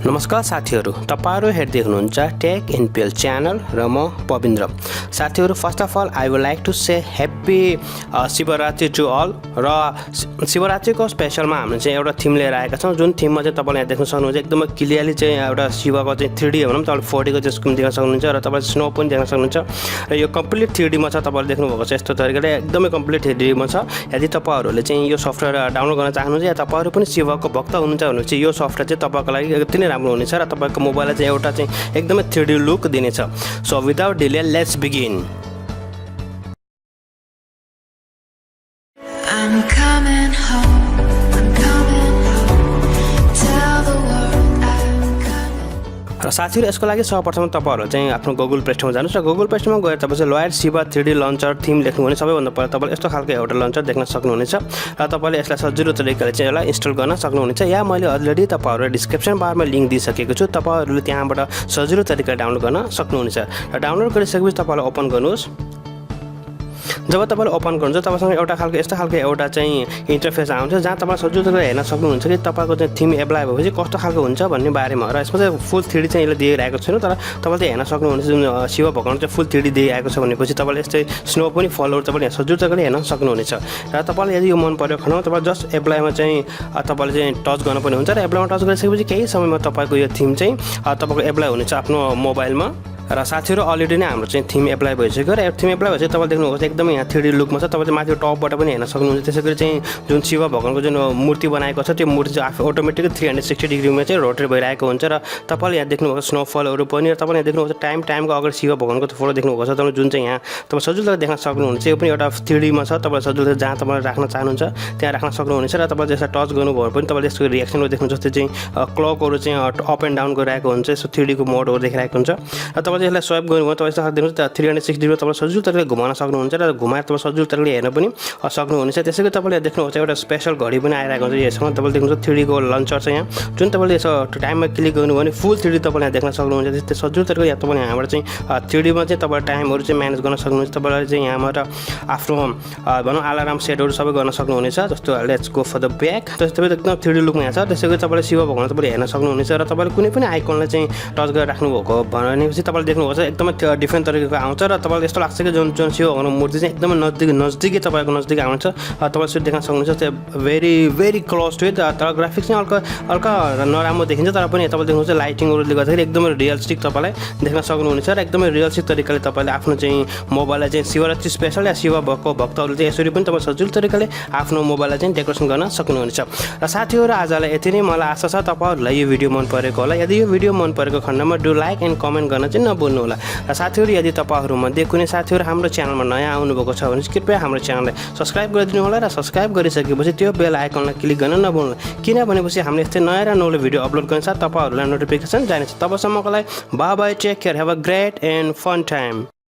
नमस्कार साथीहरु, तपाईहरु हेर्दै हुनुहुन्छ टेक एनपीएल च्यानल र म पविन्द्र। साथीहरु, first of all I would like to say happy Shivratri to all. र शिवरात्रिको स्पेशलमा हामीले चाहिँ एउटा थीम लिएर आएका छौं, जुन थीममा चाहिँ तपाईले यहाँ देख्न सक्नुहुन्छ एकदमै क्लियरली चाहिँ एउटा शिवको चाहिँ 3D भनौं तपाईले 4D को चाहिँ स्किन देख्न सक्नुहुन्छ र तपाईले स्नो पनि देख्न सक्नुहुन्छ र यो कम्प्लिट 3D मा छ। तपाईले देख्नु भएको छ यस्तो तरिकाले एकदमै कम्प्लिट 3D मा छ। यदि तपाईहरुले चाहिँ यो सफ्टवेयर डाउनलोड गर्न चाहनुहुन्छ या तपाईहरु पनि शिवको भक्त हुनुहुन्छ भने चाहिँ यो सफ्टवेयर चाहिँ तपाईको लागि अति नै राम्रो हुनेछ र तपाईको मोबाइलले चाहिँ एउटा चाहिँ एकदमै 3D लुक दिनेछ। So without delay let's begin. I'm coming home, tell the world I'm coming। र साथीहरु, यसको लागि सर्वप्रथम तपाईहरु चाहिँ आफ्नो गुगल प्ले स्टोरमा जानुस् र गुगल प्ले स्टोरमा गएर तपाईले lawyer Shiva 3D launcher theme लेख्नु भने सबैभन्दा पहिला तपाईले यस्तो खालको एउटा लन्चर देख्न सक्नुहुनेछ र तपाईले यसलाई सजिलो तरिकाले चाहिँ यसलाई इन्स्टल गर्न सक्नुहुनेछ। या मैले अलरेडी तपाईहरुलाई डिस्क्रिप्सन बारमा लिंक दिइसकेको छु, तपाईहरुले त्यहाँबाट सजिलो तरिकाले डाउनलोड गर्न सक्नुहुनेछ। र डाउनलोड गरिसकेपछि तपाईले ओपन गर्नुस्। जब तपाईले ओपन गर्नुहुन्छ तपाईसँग एउटा खालको यस्तो खालको एउटा चाहिँ इन्टरफेस आउँछ जहाँ तपाईले सजिलो तरिकाले हेर्न सक्नुहुन्छ कि तपाईको चाहिँ थीम एप्लाई भएपछि कस्तो खालको हुन्छ भन्ने बारेमा। र यसमा चाहिँ फुल 3D चाहिँ यसले दिइरहेको छैन, तर तपाईले हेर्न सक्नुहुन्छ जुन शिव भगवान चाहिँ फुल 3D दिइरहेको छ भनेपछि तपाईले यस्तै स्नो पनि फलोहरु तपाईले सजिलो तरिकाले हेर्न सक्नुहुनेछ। र तपाईले यदि यो मन पर्यो खनामा तपाईले जस्ट एप्लाईमा चाहिँ तपाईले चाहिँ टच गर्न पनि हुन्छ र एप्लाईमा टच गरिसकेपछि केही समयमा तपाईको यो थीम चाहिँ तपाईको एप्लाई हुनेछ आफ्नो मोबाइलमा। र साथीहरु, अलरेडी नै हाम्रो चाहिँ थीम एप्लाई भइसक्यो र थीम एप्लाई भएपछि तपाईले देख्नुभएको छ एकदमै यहाँ 3D लुकमा छ। तपाईले माथि टपबाट पनि हेर्न सक्नुहुन्छ। त्यसैगरी चाहिँ जुन शिव भगवानको जुन मूर्ति बनाएको छ त्यो मूर्ति चाहिँ आफै अटोमेटिकली 360 डिग्रीमा चाहिँ रोटेट भइरहेको हुन्छ र तपाईले यहाँ देख्नुभएको स्नोफलहरु पनि र तपाईले यहाँ देख्नुभएको छ टाइमको अगाडि शिव भगवानको फोटो देख्नुभएको छ। तपाईले जुन चाहिँ यहाँ तपाईले सजिलो देख्न सक्नुहुन्छ। यो पनि एउटा 3D मा छ। तपाईले सजिलो जहाँ तपाईले राख्न चाहनुहुन्छ त्यहाँ राख्न सक्नुहुनेछ र तपाईले यसलाई टच गर्नुभयो पनि तपाईले यसको रिएक्सनहरु देख्नुहुन्छ। जस्तै चाहिँ क्लकहरु चाहिँ अप एन्ड डाउन गरिरहेको हुन्छ, यसो 3D को मोडहरु देखिरहेको हुन्छ। र तपाईले यसलाई स्वाइप गर्नुभयो तपाईले यसलाई देख्नुहुन्छ 360 डिग्री तपाईले सजिलो तरिकाले घुमाउन सक्नुहुन्छ र घुमाएर तपाईले सजिलो तरिकाले हेर्न पनि सक्नुहुनेछ। त्यसैगरी तपाईले देख्नुहुन्छ एउटा स्पेशल घडी पनि आइरहेको हुन्छ। यसमा तपाईले देख्नुहुन्छ 3D को लन्चर छ यहाँ, जुन तपाईले यसो टाइममा क्लिक गर्नुभयो भने फुल 3D तपाईले यहाँ देख्न सक्नुहुन्छ। त्यस्तै सजिलो तरिकाले यहाँ तपाईले यहाँबाट चाहिँ 3D मा चाहिँ तपाईले टाइमहरु चाहिँ म्यानेज गर्न सक्नुहुन्छ। तपाईले चाहिँ यहाँबाट आफ्नो भनौं अलार्म सेटहरु सबै गर्न सक्नुहुनेछ। जस्तो let's go for the back, त्यसै एकदम 3D लुकमा यहाँ छ। त्यसैगरी तपाईले शिव भगवान तपाईले हेर्न सक्नुहुनेछ र तपाईले कुनै पनि आइकनलाई चाहिँ टच गरेर राख्नु भएको भनेपछि तपाईले देख्नुभएको छ एकदमै डिफरेन्ट तरिकाको आउँछ र तपाईलाई यस्तो लाग्छ कि जुन शिव भगवानको मूर्ति चाहिँ एकदमै नजदिकै तपाईको नजदिक आउँछ। तपाईले यसो देख्न सक्नुहुन्छ। त्यो भेरी क्लोज टु इट। तर ग्राफिक्स चाहिँ हल्का नराम्रो देखिन्छ, तर पनि तपाईले देख्नुहुन्छ लाइटिङहरुले गर्दाखेरि एकदमै रियलिस्टिक तपाईलाई देख्न सक्नुहुनेछ र एकदमै रियलिस्टिक तरिकाले तपाईले आफ्नो चाहिँ मोबाइललाई चाहिँ शिवरात्रि स्पेशल या शिव भक्तको भक्तहरुले चाहिँ यसरी पनि तपाईले सजिलो तरिकाले आफ्नो मोबाइललाई चाहिँ डेकोरेसन गर्न सक्नुहुनेछ। र साथीहरु, आजलाई यति नै। मलाई आशा छ तपाईहरुलाई यो भिडियो मन परेको होला। यदि यो भिडियो मन परेको खण्डमा डु लाइक एन्ड कमेन्ट गर्न चाहिँ नभुल्नु होला। र साथीहरु, यदि तपाईहरु मध्ये कुनै साथीहरु हाम्रो च्यानलमा नयाँ आउनुभएको छ भने कृपया हाम्रो च्यानललाई सब्स्क्राइब गरिदिनु होला र सब्स्क्राइब गरिसकेपछि त्यो बेल आइकनलाई क्लिक गर्न नभुल्नु, किनभनेपछि हामीले यस्तै नयाँ र नौलो भिडियो अपलोड गर्ने साथ तपाईहरुलाई नोटिफिकेसन जानेछ। तबसम्मको लागि bye bye, take care, have a great and fun time.